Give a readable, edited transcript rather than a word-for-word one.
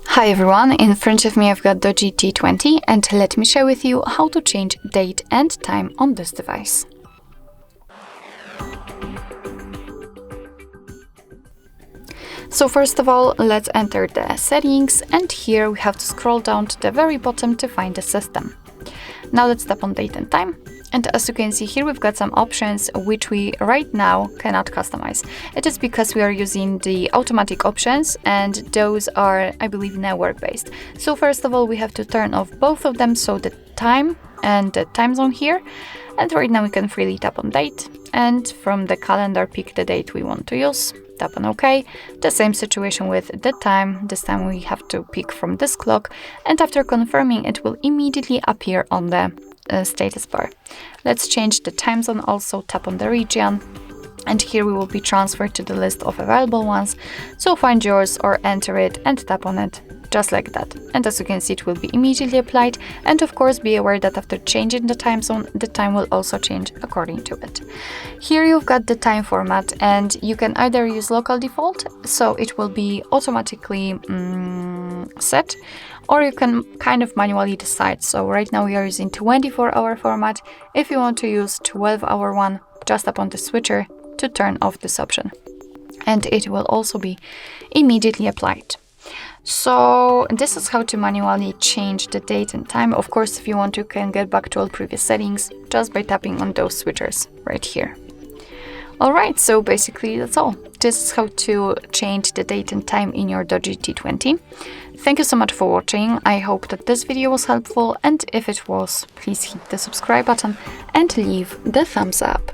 Hi everyone, in front of me I've got DOOGEE T20 and let me share with you how to change date and time on this device. So first of all, let's enter the settings, and here we have to scroll down to the very bottom to find the system. Now let's tap on date and time. And as you can see here, we've got some options which we right now cannot customize. It is because we are using the automatic options, and those are, I believe, network based. So first of all, we have to turn off both of them, so the time and the time zone here. And right now we can freely tap on date, and from the calendar pick the date we want to use. Tap on OK. The same situation with the time. This time we have to pick from this clock, and after confirming, it will immediately appear on the status bar. Let's change the time zone also. Tap on the region, and here we will be transferred to the list of available ones. So find yours or enter it and tap on it, just like that. And as you can see, it will be immediately applied. And of course, be aware that after changing the time zone, the time will also change according to it. Here you've got the time format, and you can either use local default, so it will be automatically set, or you can kind of manually decide. So right now we are using 24-hour format. If you want to use 12-hour one, just tap on the switcher to turn off this option, and it will also be immediately applied. So this is how to manually change the date and time. Of course, if you want, you can get back to all previous settings just by tapping on those switchers right here. Alright, so basically that's all. This is how to change the date and time in your DOOGEE T20. Thank you so much for watching. I hope that this video was helpful, and if it was, please hit the subscribe button and leave the thumbs up.